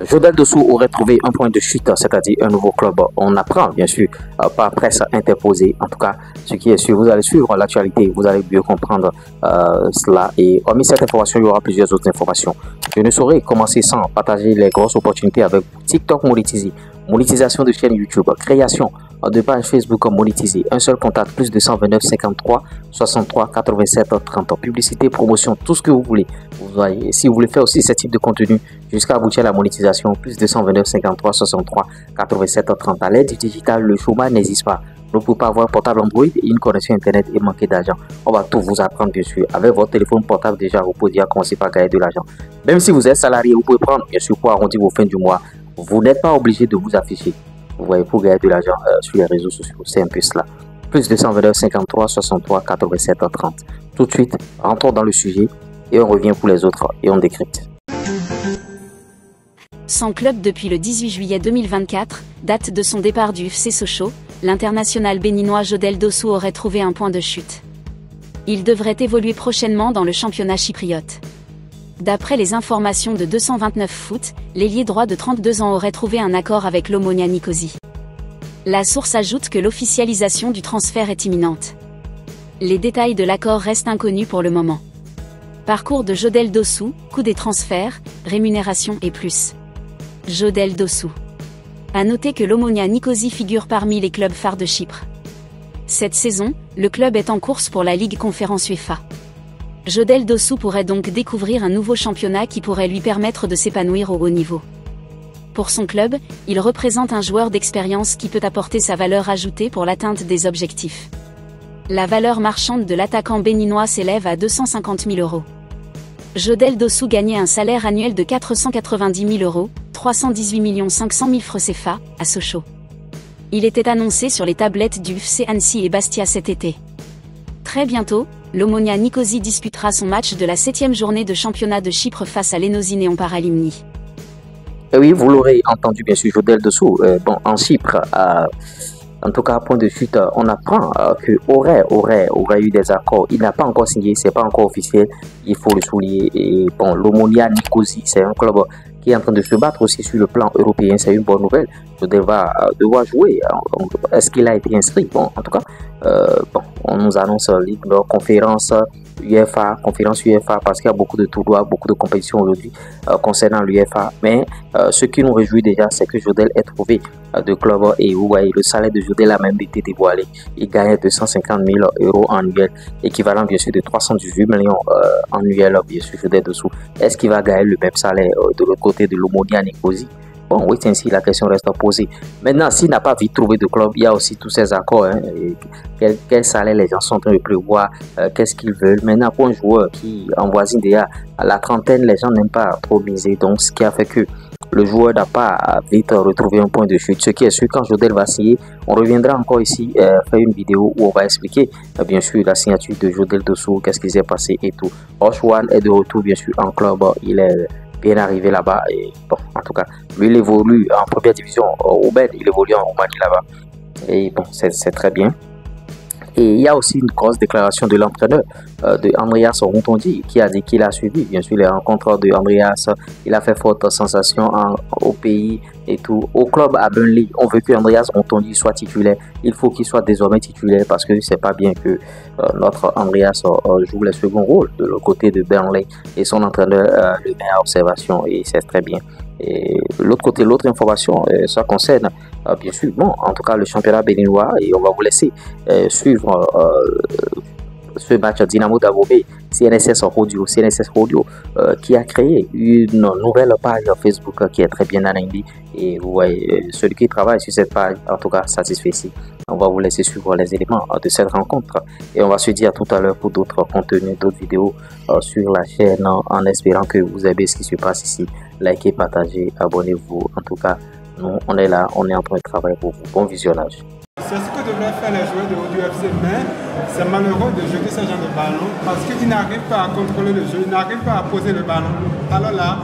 Jodel Dossou aurait trouvé un point de chute, c'est-à-dire un nouveau club. On apprend, bien sûr, par presse interposée. En tout cas, ce qui est sûr, vous allez suivre l'actualité, vous allez mieux comprendre cela. Et hormis cette information, il y aura plusieurs autres informations. Je ne saurais commencer sans partager les grosses opportunités avec TikTok monétisé, monétisation de chaîne YouTube, création de page Facebook monétisée, un seul contact, plus de 129 53 63 87 30, publicité, promotion, tout ce que vous voulez. Vous voyez, si vous voulez faire aussi ce type de contenu jusqu'à aboutir à la monétisation, plus de 129 53 63 87 30. À l'aide du digital, le chômage n'existe pas. Vous ne pouvez pas avoir un portable Android, une connexion Internet et manquer d'argent. On va tout vous apprendre, bien sûr. Avec votre téléphone portable, déjà, vous pouvez déjà commencer par gagner de l'argent. Même si vous êtes salarié, vous pouvez prendre, bien sûr, pour arrondir vos fins du mois. Vous n'êtes pas obligé de vous afficher. Vous voyez, pour gagner de l'argent sur les réseaux sociaux, c'est un peu cela. Plus de 129 53 63 87 30. Tout de suite, rentrons dans le sujet et on revient pour les autres et on décrypte. Sans club depuis le 18 juillet 2024, date de son départ du FC Sochaux, l'international béninois Jodel Dossou aurait trouvé un point de chute. Il devrait évoluer prochainement dans le championnat chypriote. D'après les informations de 229 Foot, l'ailier droit de 32 ans aurait trouvé un accord avec l'Omonia Nicosie. La source ajoute que l'officialisation du transfert est imminente. Les détails de l'accord restent inconnus pour le moment. Parcours de Jodel Dossou, coût des transferts, rémunération et plus. Jodel Dossou. À noter que l'Omonia Nicosie figure parmi les clubs phares de Chypre. Cette saison, le club est en course pour la Ligue Conférence UEFA. Jodel Dossou pourrait donc découvrir un nouveau championnat qui pourrait lui permettre de s'épanouir au haut niveau. Pour son club, il représente un joueur d'expérience qui peut apporter sa valeur ajoutée pour l'atteinte des objectifs. La valeur marchande de l'attaquant béninois s'élève à 250 000 €. Jodel Dossou gagnait un salaire annuel de 490 000 €, 318 500 000 francs CFA, à Sochaux. Il était annoncé sur les tablettes du FC Annecy et Bastia cet été. Très bientôt, l'Omonia Nicosie disputera son match de la 7e journée de championnat de Chypre face à l'Enosi Néon Paralimni. Et oui, vous l'aurez entendu, bien sûr, Jodel Dossou. En Chypre, en tout cas, point de chute, on apprend qu'il aurait eu des accords. Il n'a pas encore signé, c'est pas encore officiel, il faut le souligner. Et bon, l'Omonia Nicosie, c'est un club qui est en train de se battre aussi sur le plan européen. C'est une bonne nouvelle. Jodel va devoir jouer. Est-ce qu'il a été inscrit? Bon, en tout cas, on nous annonce Ligue conférence UEFA, parce qu'il y a beaucoup de tournois, beaucoup de compétitions aujourd'hui concernant l'UEFA. Mais ce qui nous réjouit déjà, c'est que Jodel ait trouvé de club et vous voyez, le salaire de Jodel a même été dévoilé. Il gagne 250 000 € annuels, équivalent bien sûr de 318 millions annuels, bien sûr, Jodel Dossou. Est-ce qu'il va gagner le même salaire de l'autre côté de l'Omonia Nicosie? Bon, oui, ainsi la question reste posée. Maintenant, s'il n'a pas vite trouvé de club, il y a aussi tous ces accords. Quel salaire les gens sont en train de prévoir, qu'est-ce qu'ils veulent. Maintenant, pour un joueur qui envoisine déjà à la trentaine, les gens n'aiment pas trop miser. Donc, ce qui a fait que le joueur n'a pas vite retrouvé un point de chute. Ce qui est sûr, quand Jodel va signer, on reviendra encore ici faire une vidéo où on va expliquer bien sûr la signature de Jodel Dossou, qu'est-ce qui s'est passé et tout. Oshwan est de retour bien sûr en club, il est bien arrivé là-bas et bon, en tout cas, lui il évolue en première division au Ben, il évolue en Roumanie là-bas et bon, c'est très bien. Et il y a aussi une grosse déclaration de l'entraîneur de Andreas Rontondi qui a dit qu'il a suivi bien sûr les rencontres de Andreas. Il a fait forte sensation au pays et tout. Au club à Burnley, on veut que Andreas Rontondi soit titulaire. Il faut qu'il soit désormais titulaire parce que c'est pas bien que notre Andreas joue le second rôle de l'autre côté de Burnley et son entraîneur le met à observation et c'est très bien. Et de l'autre côté, l'autre information, ça concerne bien sûr, bon, en tout cas le championnat béninois et on va vous laisser suivre ce match Dynamo d'Abomey, CNSS Audio, qui a créé une nouvelle page Facebook qui est très bien analysée et vous voyez, celui qui travaille sur cette page, en tout cas satisfait ici. On va vous laisser suivre les éléments de cette rencontre et on va se dire à tout à l'heure pour d'autres contenus, d'autres vidéos sur la chaîne en espérant que vous aimez ce qui se passe ici. Likez, partagez, abonnez-vous. En tout cas, nous, on est là, on est en train de travailler pour vous. Bon visionnage. C'est ce que devraient faire les joueurs de Audio FC, mais c'est malheureux de jeter ce genre de ballon parce qu'ils n'arrivent pas à contrôler le jeu, ils n'arrivent pas à poser le ballon. Alors là,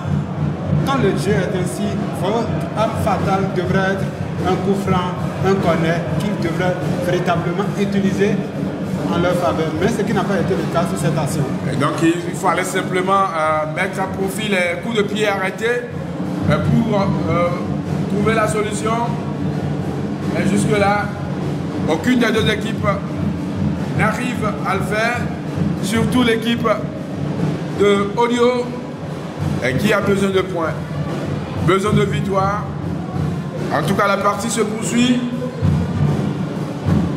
quand le jeu est ainsi, votre arme fatale devrait être un coup franc, un corner qu'ils devraient véritablement utiliser en leur faveur, mais ce qui n'a pas été le cas sur cette action. Et donc il fallait simplement mettre à profit les coups de pied arrêtés pour trouver la solution. Et jusque-là, aucune des deux équipes n'arrive à le faire, surtout l'équipe de Audio qui a besoin de points, besoin de victoire. En tout cas, la partie se poursuit.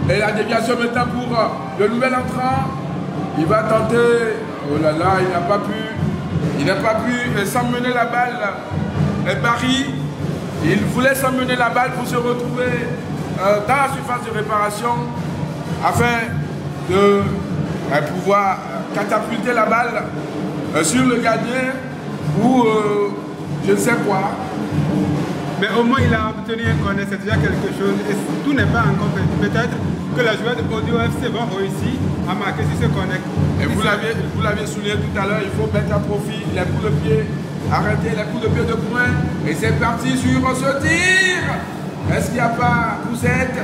Et la déviation maintenant pour le nouvel entrant. Il va tenter. Oh là là, il n'a pas pu s'emmener la balle. Et Barry, il voulait s'emmener la balle pour se retrouver dans la surface de réparation afin de pouvoir catapulter la balle sur le gardien ou je ne sais quoi. Mais au moins il a obtenu un corner, c'est déjà quelque chose. Et tout n'est pas encore fait. Peut-être que les joueurs de Audio FC vont réussir à marquer sur ce corner. Et vous l'aviez souligné tout à l'heure, il faut mettre à profit les coups de pied, arrêter les coups de pied de poing. Et c'est parti sur ce tir. Est-ce qu'il n'y a pas poussette?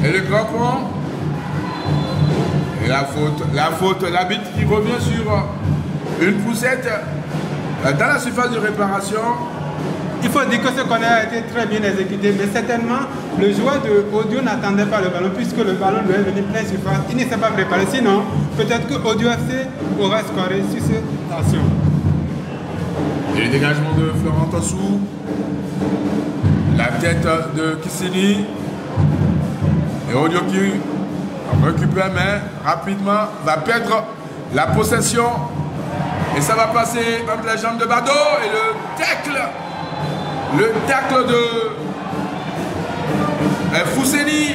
Et le grand pont. Et la faute, l'arbitre qui revient sur une poussette dans la surface de réparation. Il faut dire que ce corner a été très bien exécuté, mais certainement le joueur de Audio n'attendait pas le ballon puisque le ballon devait venir plein surface. Il ne s'est pas préparé, sinon peut-être que Audio FC aura scoré sur cette action. Et le dégagement de Florent Tossou, la tête de Kissini et Audio qui récupère mais rapidement va perdre la possession et ça va passer entre les jambes de Bado et le tacle de Fousseni